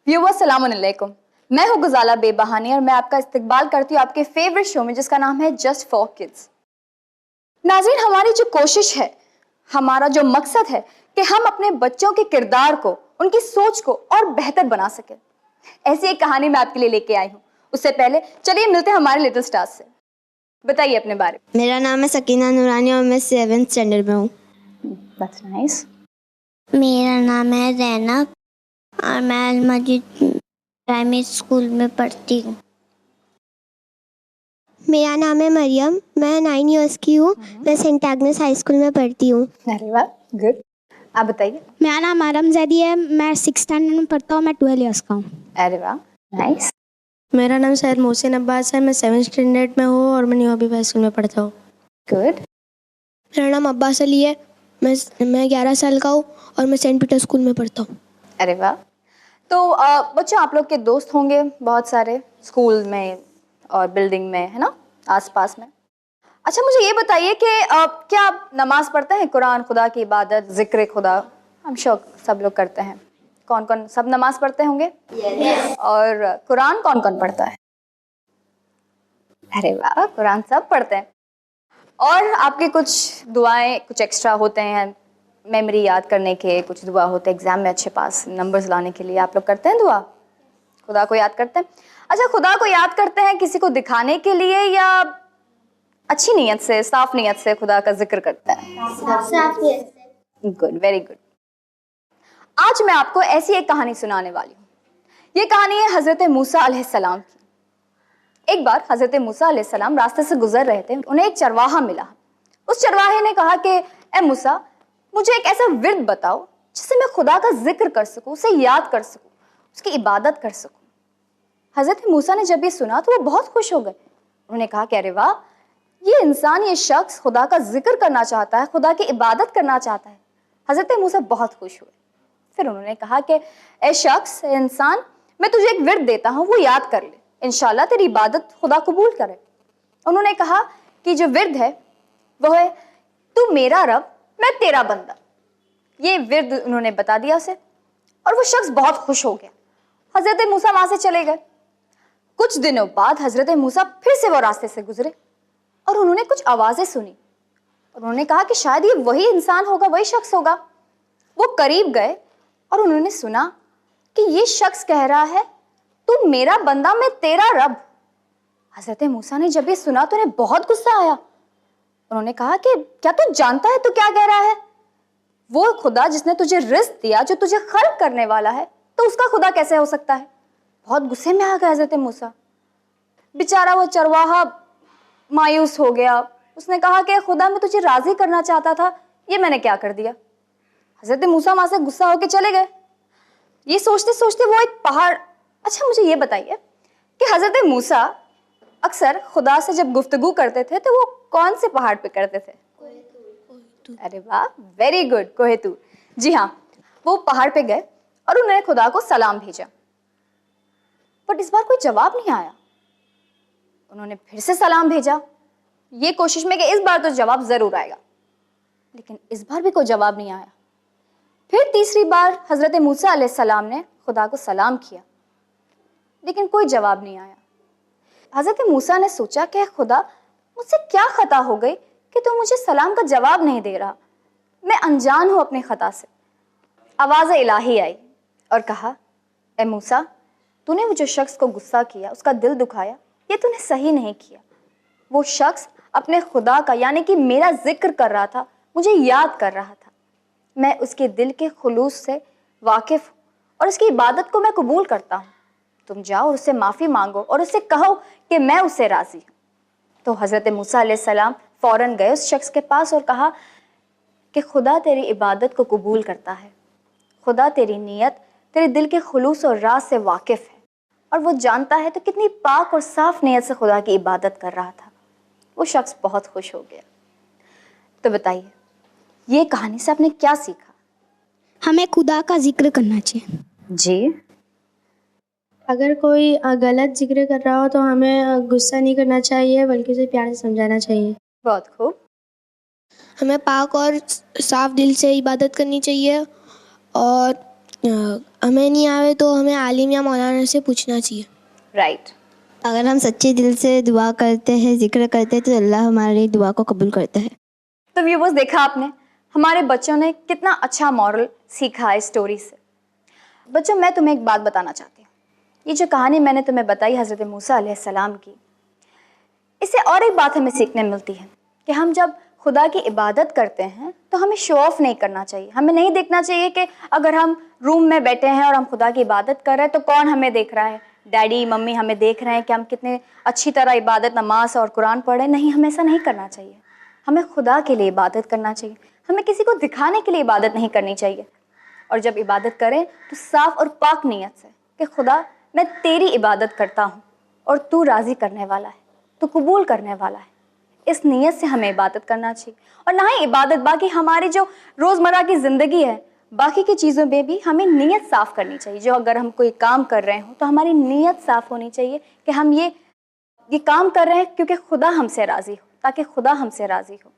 Viewers सलाम अलैकुम, मैं हूँ गुजाला बेबहानी और मैं आपका इस्तकबाल करती हूँ आपके फेवरेट शो में जिसका नाम है जस्ट फॉर किड्स। नाज़रीन, हमारी जो कोशिश है, हमारा जो मकसद है कि हम अपने बच्चों के किरदार को, उनकी सोच को और बेहतर बना सकें। ऐसी एक कहानी मैं आपके लिए लेके आई हूँ। उससे पहले चलिए मिलते हैं हमारे लिटिल स्टार्स से। बताइए अपने बारे में। मेरा नाम है सकीना नूरानी और मैं 7th स्टैंडर्ड में हूँ। That's nice. मेरा नाम है रैना और मैं अल मजीद प्राइमरी स्कूल में पढ़ती हूँ। मेरा नाम है मरियम, मैं 9 इयर्स की हूँ। मैं सेंट एग्नेस हाई स्कूल में पढ़ती हूँ। अरे वाह, गुड। आप बताइए। मेरा नाम आरम जैदी है, मैं 6th स्टैंडर्ड में पढ़ता हूँ, मैं 12 इयर्स का हूँ। अरे वाह, नाइस। मेरा नाम सैयद मोहसिन अब्बास है, मैं 7th स्टैंडर्ड में हूँ और मैं न्यू हबीब हाई स्कूल में पढ़ता हूँ। गुड। मेरा नाम अब्बास अली है, मैं 11 साल का हूँ और मैं सेंट पीटर स्कूल में पढ़ता हूँ। अरे वाह। तो बच्चों, आप लोग के दोस्त होंगे बहुत सारे स्कूल में और बिल्डिंग में, है ना, आसपास में। अच्छा, मुझे ये बताइए कि क्या आप नमाज पढ़ते हैं? कुरान, खुदा की इबादत, जिक्र खुदा, हम श्योर सब लोग करते हैं। कौन कौन? सब नमाज पढ़ते होंगे? yes. और कुरान कौन कौन पढ़ता है? अरे वाह, कुरान सब पढ़ते हैं। और आपके कुछ दुआएं, कुछ एक्स्ट्रा होते हैं मेमोरी याद करने के, कुछ दुआ होते हैं एग्जाम में अच्छे पास नंबर्स लाने के लिए, आप लोग करते हैं दुआ? खुदा को याद करते हैं? अच्छा, खुदा को याद करते हैं किसी को दिखाने के लिए या अच्छी नीयत से, साफ नीयत से खुदा का जिक्र करता है? साफ नीयत से। Good, very good. आज मैं आपको ऐसी एक कहानी सुनाने वाली हूँ। ये कहानी है हजरत मूसा अलैहिस्सलाम की। एक बार हजरत मूसा अलैहिस्सलाम रास्ते से गुजर रहे थे, उन्हें एक चरवाहा मिला। उस चरवाहे ने कहा कि ए मूसा, मुझे एक ऐसा विर्द बताओ जिससे मैं खुदा का जिक्र कर सकूं, उसे याद कर सकूं, उसकी इबादत कर सकूं। हजरत मूसा ने जब ये सुना तो वो बहुत खुश हो गए। उन्होंने कहा कि अरे वाह, ये इंसान, ये शख्स खुदा का जिक्र करना चाहता है, खुदा की इबादत करना चाहता है। हजरत मूसा बहुत खुश हुए। फिर उन्होंने कहा कि ए शख्स, ए इंसान, मैं तुझे एक विर्द देता हूँ, वो याद कर ले, इंशाल्लाह तेरी इबादत खुदा कबूल करे। उन्होंने कहा कि जो विर्द है वो है, तू मेरा रब, मैं तेरा बंदा। ये विर्द उन्होंने बता दिया उसे और वो शख्स बहुत खुश हो गया। हजरत मूसा वहां से चले गए। कुछ दिनों बाद हजरत मूसा फिर से वो रास्ते से गुजरे और उन्होंने कुछ आवाजें सुनी। उन्होंने कहा कि शायद ये वही इंसान होगा, वही शख्स होगा। वो करीब गए और उन्होंने सुना कि ये शख्स कह रहा है, तू मेरा बंदा, मैं तेरा रब। हजरत मूसा ने जब ये सुना तो उन्हें बहुत गुस्सा आया। उन्होंने कहा कि क्या तू जानता है तू क्या कह रहा है? वो खुदा जिसने तुझे रिज़्क दिया, जो तुझे खल्क करने वाला है, तो उसका खुदा कैसे हो सकता है? बहुत गुस्से में आ गया हजरत मूसा। बेचारा वो चरवाहा मायूस हो गया। उसने कहा कि खुदा, मैं तुझे राजी करना चाहता था, ये मैंने क्या कर दिया? हजरत मूसा वहां से गुस्सा होकर चले गए। ये सोचते सोचते वो एक पहाड़। अच्छा, मुझे ये बताइए कि हजरत मूसा अक्सर खुदा से जब गुफ्तगू करते थे तो वो कौन से पहाड़ पे करते थे? अरे वाह, वेरी गुड, कोहेतूर। जी हाँ, वो पहाड़ पे गए और उन्होंने खुदा को सलाम भेजा, बट इस बार कोई जवाब नहीं आया। उन्होंने फिर से सलाम भेजा, ये कोशिश में कि इस बार तो जवाब जरूर आएगा, लेकिन इस बार भी कोई जवाब नहीं आया। फिर तीसरी बार हजरत मूसा अलैहिस्सलाम ने खुदा को सलाम किया, लेकिन कोई जवाब नहीं आया। हजरत मूसा ने सोचा कि खुदा, मुझसे क्या खता हो गई कि तू मुझे सलाम का जवाब नहीं दे रहा? मैं अनजान हूं अपनी खता से। आवाज़ इलाही आई और कहा, ए मूसा, तूने वो जो शख्स को गुस्सा किया, उसका दिल दुखाया, ये तूने सही नहीं किया। वो शख्स अपने खुदा का, यानी कि मेरा जिक्र कर रहा था, मुझे याद कर रहा था। मैं उसके दिल के खुलूस से वाकिफ हूँ और उसकी इबादत को मैं कबूल करता हूँ। तुम जाओ और उससे माफ़ी मांगो और उससे कहो कि मैं उससे राज़ी हूँ। तो हज़रत मूसा अलैहिस्सलाम फ़ौरन गए उस शख्स के पास और कहा कि खुदा तेरी इबादत को कबूल करता है। खुदा तेरी नीयत, तेरे दिल के खुलूस और राज से वाकिफ़ है और वो जानता है तो कितनी पाक और साफ़ नीयत से खुदा की इबादत कर रहा था। वो शख्स बहुत खुश हो गया। तो बताइए, ये कहानी से आपने क्या सीखा? हमें खुदा का जिक्र करना चाहिए। जी, अगर कोई गलत जिक्र कर रहा हो तो हमें गुस्सा नहीं करना चाहिए, बल्कि उसे प्यार से समझाना चाहिए। बहुत खूब। हमें पाक और साफ दिल से इबादत करनी चाहिए और हमें नहीं आवे तो हमें आलिम या मौलाना से पूछना चाहिए। राइट। अगर हम सच्चे दिल से दुआ करते हैं, जिक्र करते हैं, तो अल्लाह हमारी दुआ को कबूल करता है। तो व्यूअर्स, देखा आपने हमारे बच्चों ने कितना अच्छा मॉरल सीखा है स्टोरी से। बच्चों, मैं तुम्हें एक बात बताना चाहती हूँ। ये जो कहानी मैंने तुम्हें बताई हज़रत मूसा अलैहिस्सलाम की, इससे और एक बात हमें सीखने मिलती है कि हम जब खुदा की इबादत करते हैं तो हमें शो ऑफ नहीं करना चाहिए। हमें नहीं देखना चाहिए कि अगर हम रूम में बैठे हैं और हम खुदा की इबादत कर रहे हैं तो कौन हमें देख रहा है, डैडी मम्मी हमें देख रहे हैं कि हम कितने अच्छी तरह इबादत, नमाज और कुरान पढ़ रहे हैं। नहीं, हमें ऐसा नहीं करना चाहिए। हमें खुदा के लिए इबादत करना चाहिए। हमें किसी को दिखाने के लिए इबादत नहीं करनी चाहिए। और जब इबादत करें तो साफ़ और पाक नीयत से कि खुदा, मैं तेरी इबादत करता हूँ और तू राज़ी करने वाला है, तू कबूल करने वाला है। इस नीयत से हमें इबादत करना चाहिए। और ना ही इबादत, बाकी हमारी जो रोज़मर्रा की ज़िंदगी है, बाकी की चीज़ों में भी हमें नीयत साफ़ करनी चाहिए। जो अगर हम कोई काम कर रहे हो तो हमारी नीयत साफ़ होनी चाहिए कि हम ये काम कर रहे हैं क्योंकि खुदा हमसे राज़ी हो, ताकि खुदा हमसे राज़ी हो।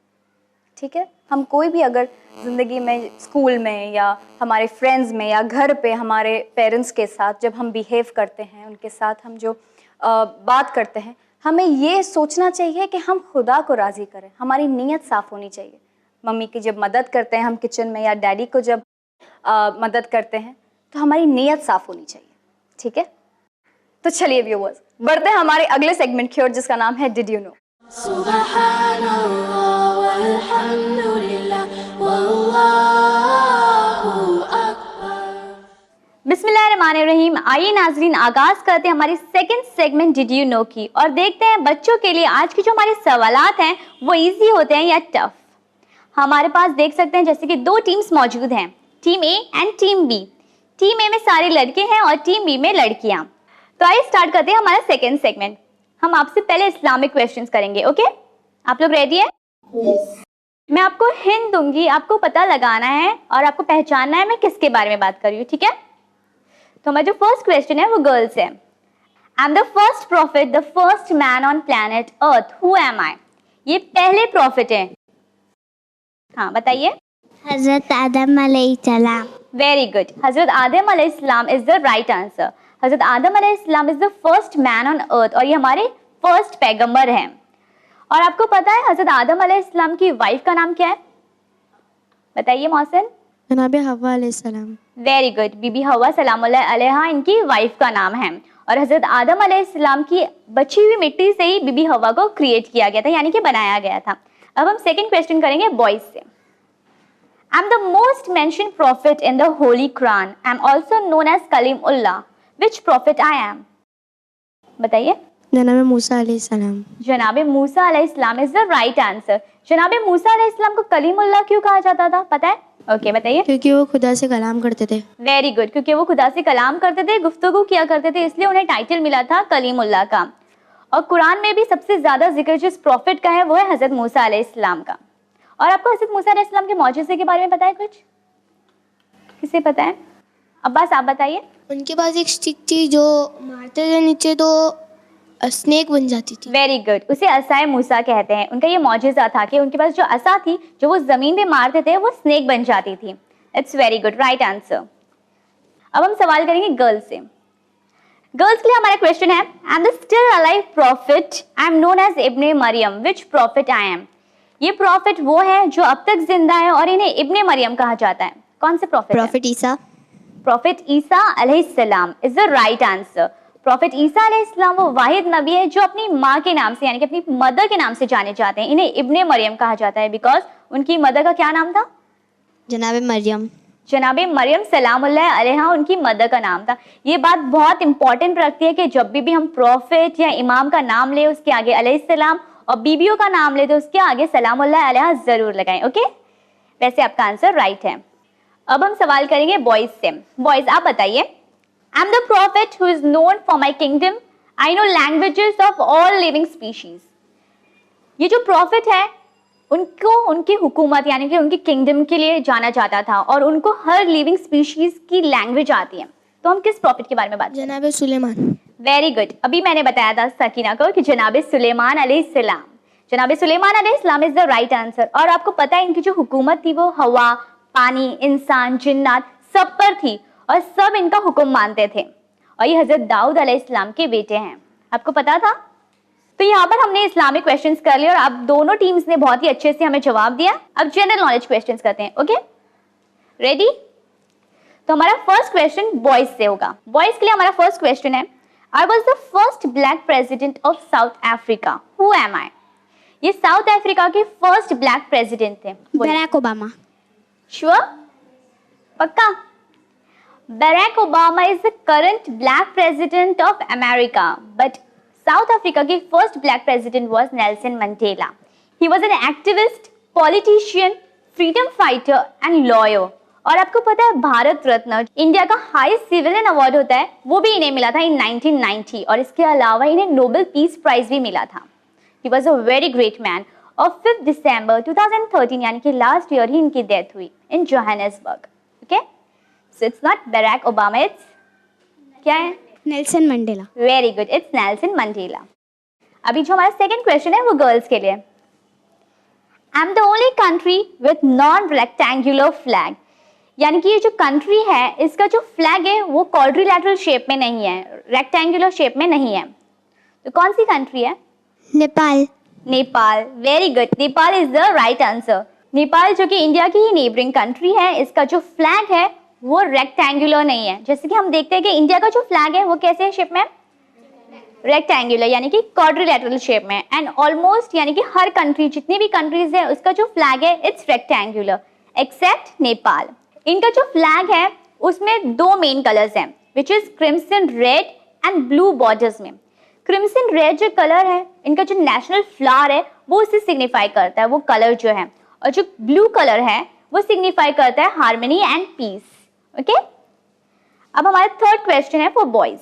ठीक है। हम कोई भी अगर ज़िंदगी में, स्कूल में या हमारे फ्रेंड्स में या घर पे हमारे पेरेंट्स के साथ जब हम बिहेव करते हैं, उनके साथ हम जो बात करते हैं, हमें ये सोचना चाहिए कि हम खुदा को राज़ी करें। हमारी नीयत साफ़ होनी चाहिए। मम्मी की जब मदद करते हैं हम किचन में, या डैडी को जब मदद करते हैं, तो हमारी नीयत साफ़ होनी चाहिए। ठीक है। तो चलिए व्यूअर्स, बढ़ते हैं हमारे अगले सेगमेंट की ओर, जिसका नाम है डिड यू नो। बिस्मिल्लाहिर्रहमानिर्रहीम। आइए नाजरीन, आगाज करते हैं हमारी second segment did you know की, और देखते हैं बच्चों के लिए आज के जो हमारे सवालात हैं वो इजी होते हैं या टफ। हमारे पास देख सकते हैं जैसे कि दो टीम्स मौजूद हैं, team A and team B. Team A में सारे लड़के हैं और टीम बी में लड़कियां। तो आइए स्टार्ट करते हैं हमारा सेकंड सेगमेंट। हम आपसे पहले इस्लामिक क्वेश्चंस करेंगे। ओके, आप लोग रेडी है? मैं आपको हिंट दूंगी, आपको पता लगाना है और आपको पहचानना है मैं किसके बारे में बात कर रही हूँ। ठीक है। तो हमारा जो फर्स्ट क्वेश्चन है वो गर्ल्स है। I am the first prophet, the first man on planet Earth, who am I? ये पहले प्रॉफिट है। हाँ, बताइए। हज़रत आदम अलैहिस्सलाम। वेरी गुड, हजरत आदम अलैहिस्सलाम इज द राइट आंसर। हजरत आदम अलैहिस्सलाम is the first man on earth, और ये हमारे फर्स्ट पैगंबर हैं। और आपको पता है हजरत आदम अलैहिस्सलाम की वाइफ का नाम क्या है? बताइए मोहसिन। जनाब हव्वा अलैहिस्सलाम। वेरी गुड, बीबी हवा सलामुल्लाह अलैहा इनकी वाइफ का नाम है। और हजरत आदम अलैहिस्सलाम की बची हुई मिट्टी से ही बीबी हवा को क्रिएट किया गया था, यानी कि बनाया गया था। अब हम सेकंड क्वेश्चन करेंगे बॉयज से। I am the most mentioned prophet in the holy Quran, I am also known as Kalimullah, which prophet I am? बताइए। जनाब मूसा अलैहिस्सलाम। जनाब मूसा अलैहिस्सलाम इज द राइट आंसर। जनाब मूसा अलैहिस्सलाम को कलीमुल्लाह क्यों कहा जाता था, पता है? ओके, बताइए। क्योंकि वो खुदा से कलाम करते थे। वेरी गुड, क्योंकि वो खुदा से कलाम करते थे, गुफ्तगू किया करते थे, इसलिए उन्हें टाइटल मिला था कलीमुल्लाह का। और कुरान में भी सबसे ज्यादा जिक्र जिस प्रॉफिट का है वो है हजरत मूसा अलैहिस्सलाम का। और आपको हजरत मूसा अलैहिस्सलाम के मौजूज़े के बारे में पता है कुछ? किसे पता है? अब्बास, आप बताइए। उनके पास एक स्टिक थी जो मारते थे नीचे तो स्नेक बन जाती थी। वेरी गुड, उसे असाए मूसा कहते हैं। उनका ये मौजूज़ा था कि उनके पास जो असा थी, जो वो जमीन पे मारते थे, वो स्नेक बन जाती थी। It's very good, right answer. अब हम सवाल करेंगे गर्ल्स से। गर्ल्स के लिए हमारा क्वेश्चन है, I am the still alive prophet, I am known as Ibne Maryam, which prophet I am? ये प्रॉफिट वो है जो अब तक जिंदा है और इन्हें इब्ने मरियम कहा जाता है। कौन से prophet? Prophet Isa. Prophet Isa अलैहिस्सलाम is the right answer. Prophet Isa अलैहिस्सलाम वो वाहिद नबी है जो अपनी माँ के नाम से, यानी कि अपनी मदर के नाम से जाने जाते हैं। इन्हें इब्ने मरियम कहा जाता है बिकॉज उनकी मदर का क्या नाम था? जनाब मरियम। जनाब मरियम सलामुल्लाह अलैहा उनकी मदर का नाम था। ये बात बहुत इंपॉर्टेंट रखती है कि जब भी हम प्रॉफिट या इमाम का नाम ले उसके आगे अलैहिस्सलाम, और बीबियों का नाम ले तो उसके आगे सलामुल्लाह अलैहा जरूर लगाएं। ओके, वैसे आपका आंसर राइट है। अब हम सवाल करेंगे बॉयज से। बॉयज, आप बताइए। आई am the profit who is known for my kingdom, I know languages of all living species. ये जो प्रॉफिट है उनको उनकी हुकूमत यानी कि उनकी किंगडम के लिए जाना जाता था, और उनको हर लिविंग स्पीशीज की लैंग्वेज आती है। तो हम किस प्रॉफिट के बारे में बात करें? जनाब सुलेमान। वेरी गुड, अभी मैंने बताया था सकीना को कि जनाब सुलेमान अलैहिस्सलाम। जनाब सुलेमान अलैहिस्सलाम इज द राइट आंसर। और आपको पता है इनकी जो हुकूमत थी वो हवा, पानी, इंसान, जिन्नात सब पर थी, और सब इनका हुक्म मानते थे, और ये हजरत दाऊद अलैहिस्सलाम के बेटे हैं। आपको पता था? तो यहाँ पर हमने इस्लामिक क्वेश्चंस कर लिए और अब दोनों टीम्स ने बहुत ही अच्छे से हमें जवाब दिया। अब जनरल नॉलेज क्वेश्चंस करते हैं। Okay, ready? तो हमारा फर्स्ट क्वेश्चन बॉयज से होगा। बॉयज के लिए हमारा फर्स्ट क्वेश्चन है, I was the first black president of South Africa, who am I? ये साउथ अफ्रीका के फर्स्ट ब्लैक प्रेसिडेंट थे। Barack Obama. श्योर? पक्का? Barack Obama is the current black president of America, but South Africa के first black president was Nelson Mandela. He was an activist, politician, freedom fighter and lawyer. और आपको पता है Bharat Ratna India का highest civilian award होता है, वो भी इन्हें मिला था इन 1990, और इसके अलावा इन्हें नोबेल पीस प्राइज भी मिला था। He was a very great man. और 5 दिसंबर 2013 यानी कि लास्ट ईयर ही इनकी डेथ हुई in Johannesburg. Okay, so it's not Barack Obama, it's क्या है? Nelson Mandela. Very good, it's Nelson Mandela. अभी जो हमारा सेकंड क्वेश्चन है वो गर्ल्स के लिए। आई am the only country with non rectangular flag, यानी कि ये जो कंट्री है इसका जो फ्लैग है वो क्वाड्रिलैटरल शेप में नहीं है, रेक्टेंगुलर शेप में नहीं है। तो कौन सी कंट्री है? Nepal. Nepal. Very good, Nepal is the right answer. Nepal जो कि इंडिया की ही नेबरिंग कंट्री है, इसका जो फ्लैग है वो रेक्टेंगुलर नहीं है। जैसे कि हम देखते हैं कि इंडिया का जो फ्लैग है वो कैसे शेप में? रेक्टेंगुलर, यानी कि क्वाड्रिलैटरल शेप में। एंड ऑलमोस्ट यानी कि हर कंट्री, जितनी भी कंट्रीज है उसका जो फ्लैग है इट्स रेक्टेंगुलर एक्सेप्ट नेपाल। इनका जो फ्लैग है उसमें 2 मेन कलर्स हैं, which is crimson red and blue borders में। क्रिम्सन रेड जो कलर है इनका जो नेशनल फ्लावर है वो उसे सिग्निफाई करता है, वो कलर जो है, और जो ब्लू कलर है वो सिग्निफाई करता है हार्मनी एंड पीस। ओके, अब हमारा थर्ड क्वेश्चन है for boys.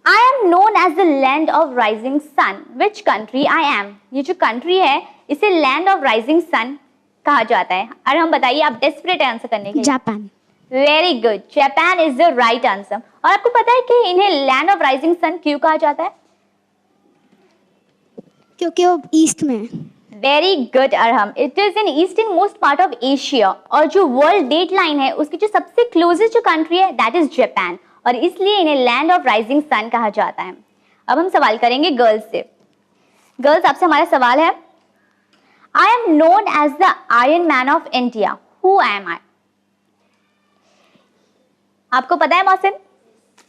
I am known as the land of rising sun, which country I am? ये जो कंट्री है इसे लैंड ऑफ राइजिंग सन कहा जाता है। और हम बताइए, आप डेस्परेट आंसर करने के लिए। Japan. Very good, Japan is the right answer. और आपको पता है कि इन्हें लैंड ऑफ राइजिंग सन क्यों कहा जाता है? क्योंकि वो ईस्ट में है। Very good Arham, it is in eastern most part of Asia, और जो वर्ल्ड डेट लाइन है उसकी जो सबसे क्लोजेस्ट जो कंट्री है दैट इज जापान, और इसलिए इन्हें लैंड ऑफ राइजिंग सन कहा जाता है। अब हम सवाल करेंगे गर्ल्स से। गर्ल्स, आपसे हमारा सवाल है, I am known as the iron man of India, who am I? आपको पता है मौसिन,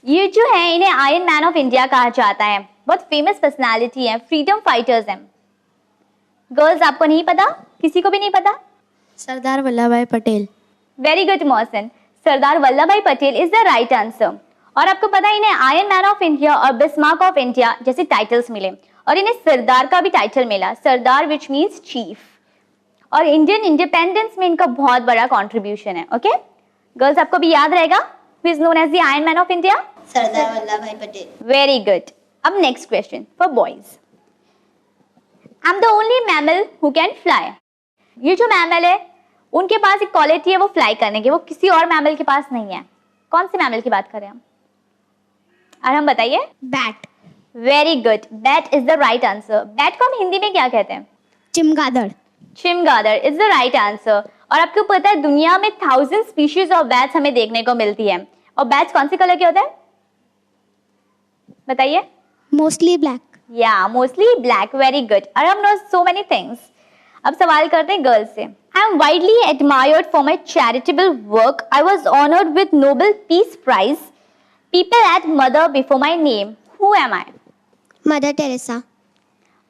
ये जो है इन्हें आयरन मैन ऑफ इंडिया कहा जाता है। बहुत फेमस पर्सनालिटी है, फ्रीडम फाइटर्स हैं। गर्ल्स, आपको नहीं पता? किसी को भी नहीं पता? सरदार Vallabh bhai Patel. Very good मौसिन, Sardar Vallabh bhai Patel is the right answer. और आपको पता है इन्हें आयरन मैन ऑफ इंडिया और बिस्मार्क ऑफ इंडिया जैसे टाइटल्स मिले, और इन्हें सरदार का भी टाइटल मिला, सरदार विच मीन्स चीफ। और इंडियन इंडिपेंडेंस में इनका बहुत बड़ा कॉन्ट्रीब्यूशन है। ओके गर्ल्स, आपको भी याद रहेगा who is known as the iron man of India? Sardar Vallabh bhai Patel. Very good. अब next question for boys. I am the only mammal who can fly. ये जो मैमल है उनके पास एक क्वालिटी है वो फ्लाई करने की, वो किसी और मैमल के पास नहीं है। कौन से मैमल की बात करें हम? और हम बताइए। Bat. Very good, bat is the right answer. Bat को हम हिंदी में क्या कहते हैं? चिमगादड़। चिमगादड़ इज द राइट आंसर। और आपको पता है दुनिया में 1000 स्पीशीज ऑफ बैट्स हमें देखने को मिलती है, और बैट्स कौन से कलर के होते हैं बताइए? Mostly black. या मोस्टली ब्लैक। वेरी गुड, और हम नो सो मेनी थिंग्स। अब सवाल करते हैं गर्ल्स से। I am widely admired for my charitable work. I was honoured with Nobel peace prize. People add Mother before my name, who am I? Mother Teresa.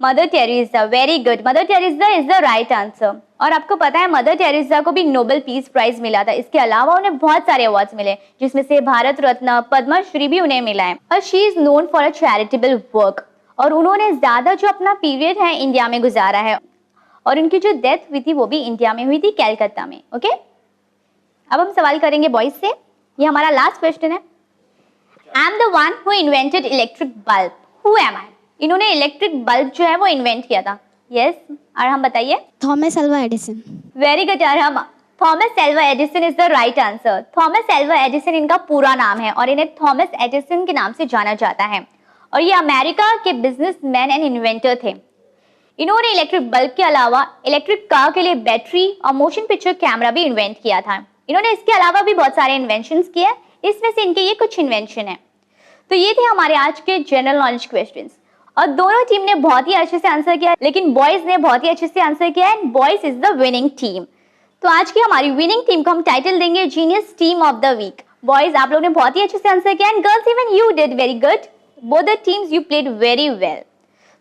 Mother Teresa. Very good, Mother Teresa is the right answer. और आपको पता है mother Teresa को भी Nobel peace prize मिला था। इसके अलावा उन्हें बहुत सारे अवार्ड्स मिले, जिसमें से भारत रत्न, पद्मश्री भी उन्हें मिला है। और she is known for a charitable work, और उन्होंने ज्यादा जो अपना पीरियड है इंडिया में गुजारा है, और उनकी जो डेथ हुई थी वो भी इंडिया में हुई थी, कैलकाता में। ओके अब हम सवाल करेंगे बॉयज से। ये हमारा लास्ट क्वेश्चन है। I am the one who invented electric bulb, who am I? इन्होंने इलेक्ट्रिक बल्ब जो है वो इन्वेंट किया था। यस, और हम बताइए। Thomas Alva Edison. Very good यार, हम Thomas Alva Edison is the right answer. Thomas Alva Edison इनका पूरा नाम है, और इन्हें थॉमस एडिसन के नाम से जाना जाता है, और ये अमेरिका के बिजनेसमैन एंड इन्वेंटर थे। इन्होंने इलेक्ट्रिक बल्ब के अलावा इलेक्ट्रिक कार के लिए बैटरी और मोशन पिक्चर कैमरा भी इन्वेंट किया था। इन्होंने इसके अलावा भी बहुत सारे इन्वेंशंस किए हैं, इसमें से इनके ये कुछ इन्वेंशन है। तो ये थे हमारे आज के जनरल नॉलेज क्वेश्चंस और दोनों टीम ने बहुत ही अच्छे से आंसर किया, लेकिन बॉयज ने बहुत ही अच्छे से आंसर किया and boys is the winning team. तो आज की हमारी विनिंग टीम को हम टाइटल देंगे genius team of the week. Boys आप लोगों ने बहुत ही अच्छे से आंसर किया and girls even you did very good, both the teams you played very well.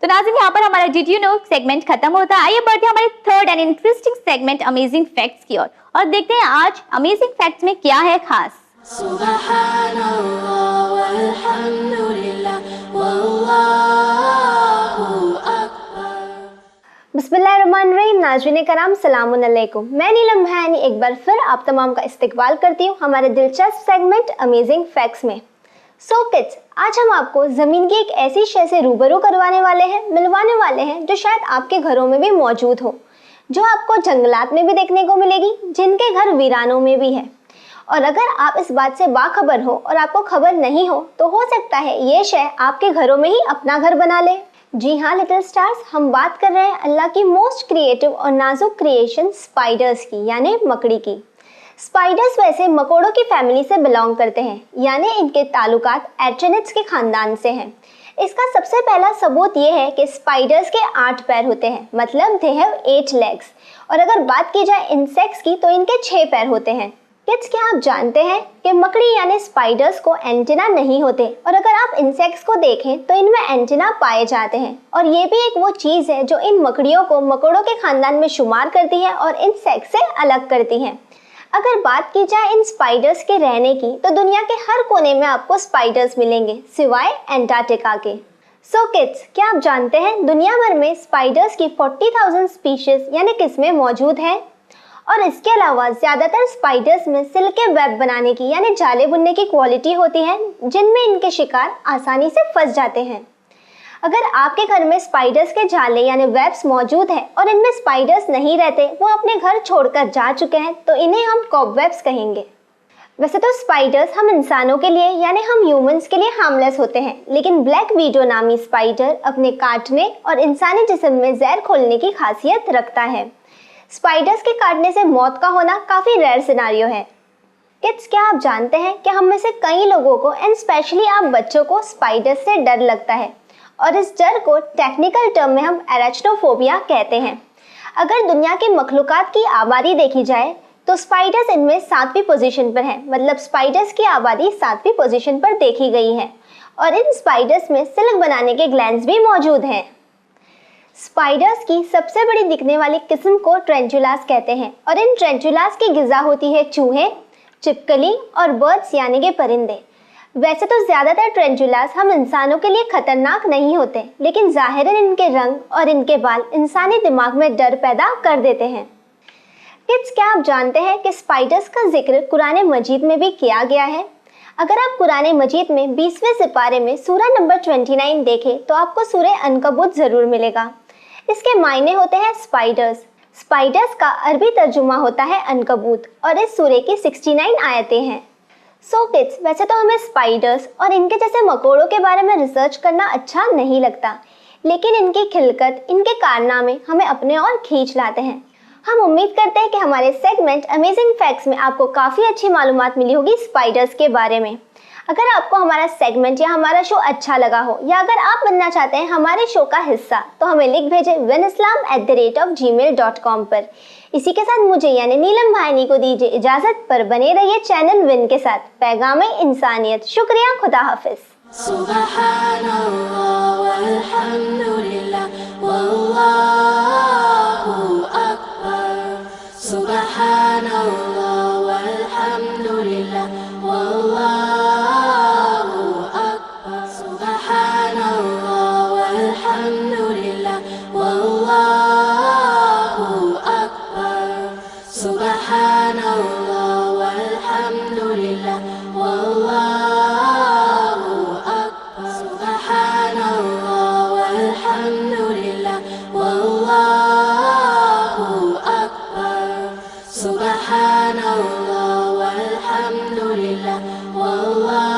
तो नाज़रीन यहाँ पर हमारा डिड यू नो सेगमेंट खत्म होता है। आइए बढ़ते हैं हमारे third and interesting segment amazing facts की ओर और देखते हैं आज अमेजिंग फैक्ट्स में क्या है खास। सुब्हानल्लाह वल्हम्दुलिल्लाह वल्लाहु अकबर। बिस्मिल्लाहिर्रहमानिर्रहीम। नाज़रीन कराम सलामुन अलैकुम। मैं नीलम भायानी एक बार फिर आप तमाम का इस्तकबाल करती हूँ हमारे दिलचस्प सेगमेंट अमेजिंग फैक्ट्स में। सो किड्स, आज हम आपको ज़मीन की एक ऐसी शय से रूबरू करवाने वाले हैं, मिलवाने वाले हैं जो शायद आपके घरों में भी मौजूद हो, जो आपको जंगलात में भी देखने को मिलेगी, जिनके घर वीरानों में भी है। और अगर आप इस बात से बाखबर हो और आपको खबर नहीं हो तो हो सकता है ये शय आपके घरों में ही अपना घर बना ले। जी हाँ लिटिल स्टार्स, हम बात कर रहे हैं अल्लाह की मोस्ट क्रिएटिव और नाजुक क्रिएशन स्पाइडर्स की, यानी मकड़ी की। स्पाइडर्स वैसे मकोड़ों की फैमिली से बिलोंग करते हैं, यानी इनके ताल्लुकात एर्चिनिड्स के खानदान से हैं। इसका सबसे पहला सबूत ये है कि स्पाइडर्स के 8 पैर होते हैं, मतलब दे हैव 8 लेग्स। और अगर बात की जाए इंसेक्ट्स की तो इनके 6 पैर होते हैं। किड्स, क्या आप जानते हैं कि मकड़ी यानी स्पाइडर्स को एंटीना नहीं होते, और अगर आप इंसेक्ट्स को देखें तो इनमें एंटीना पाए जाते हैं। और ये भी एक वो चीज़ है जो इन मकड़ियों को मकोड़ों के खानदान में शुमार करती है और इंसेक्ट से अलग करती है। अगर बात की जाए इन स्पाइडर्स के रहने की तो दुनिया के हर कोने में आपको स्पाइडर्स मिलेंगे सिवाय एंटार्क्टिका के। सो किड्स, क्या आप जानते हैं दुनिया भर में स्पाइडर्स की 40,000 स्पीशीज यानी किस्में मौजूद हैं। और इसके अलावा ज़्यादातर स्पाइडर्स में सिल्क के वेब बनाने की यानी जाले बुनने की क्वालिटी होती है, जिनमें इनके शिकार आसानी से फंस जाते हैं। अगर आपके घर में स्पाइडर्स के जाले यानी वेब्स मौजूद हैं और इनमें स्पाइडर्स नहीं रहते, वो अपने घर छोड़कर जा चुके हैं, तो इन्हें हम कॉबवेब्स कहेंगे। वैसे तो स्पाइडर्स हम इंसानों के लिए यानी हम ह्यूमंस के लिए हार्मलेस होते हैं, लेकिन ब्लैक विडो नामी स्पाइडर अपने काटने और इंसानी जिस्म में जहर खोलने की खासियत रखता है। स्पाइडर्स के काटने से मौत का होना काफ़ी रेयर सिनारियो है। किड्स, क्या आप जानते हैं कि हम में से कई लोगों को एंड स्पेशली आप बच्चों को स्पाइडर्स से डर लगता है, और इस डर को टेक्निकल टर्म में हम एरेक्नोफोबिया कहते हैं। अगर दुनिया की मखलूकात की आबादी देखी जाए तो स्पाइडर्स इनमें 7वीं पोजीशन पर है, मतलब स्पाइडर्स की आबादी 7वीं पोजीशन पर देखी गई है। और इन स्पाइडर्स में सिल्क बनाने के ग्लैंड्स भी मौजूद हैं। स्पाइडर्स की सबसे बड़ी दिखने वाली किस्म को ट्रेंचुलास कहते हैं, और इन ट्रेंचुलास की ग़िज़ा होती है चूहे, छिपकली और बर्ड्स यानी कि परिंदे। वैसे तो ज़्यादातर ट्रेंचुलास हम इंसानों के लिए खतरनाक नहीं होते, लेकिन ज़ाहिरन इनके रंग और इनके बाल इंसानी दिमाग में डर पैदा कर देते हैं। किड्स, क्या आप जानते हैं कि स्पाइडर्स का जिक्र कुरान मजीद में भी किया गया है। अगर आप कुरान मजीद में 20वें सिपारे में सूरा नंबर 29 देखें तो आपको सूरे अनकबूत ज़रूर मिलेगा। इसके मायने होते हैं स्पाइडर्स। स्पाइडर्स का अरबी तर्जुमा होता है अनकबूत, और इस सूरे की 69 आयतें हैं। सो किड्स, वैसे तो हमें स्पाइडर्स और इनके जैसे मकोड़ों के बारे में रिसर्च करना अच्छा नहीं लगता, लेकिन इनकी खिलकत, इनके कारनामे हमें अपने ओर खींच लाते हैं। हम उम्मीद करते हैं कि हमारे सेगमेंट अमेजिंग फैक्ट्स में आपको काफ़ी अच्छी मालूमात मिली होगी स्पाइडर्स के बारे में। अगर आपको हमारा सेगमेंट या हमारा शो अच्छा लगा हो, या अगर आप बनना चाहते हैं हमारे शो का हिस्सा, तो हमें लिख भेजें winislam@gmail.com पर। इसी के साथ मुझे यानी नीलम भायनी को दीजिए इजाज़त, पर बने रहिए चैनल विन के साथ। पैगाम इंसानियत। शुक्रिया, खुदा हाफिज़। सुब्हानल्लाह वल्हम्दुलिल्लाह वल्लाहु अकबर। सुब्हानल्लाह वल्हम्दुलिल्लाह वल्लाहु अकबर। सुब्हानल्लाह वल्हम्दुलिल्लाह वल्लाहु अकबर। सुब्हानल्लाह वल्हम्दुलिल्लाह वल्लाहु अकबर। सुब्हानल्लाह वल्हम्दुलिल्लाह वल्लाहु अकबर। सुब्हानल्लाह वल्हम्दुलिल्लाह वल्लाहु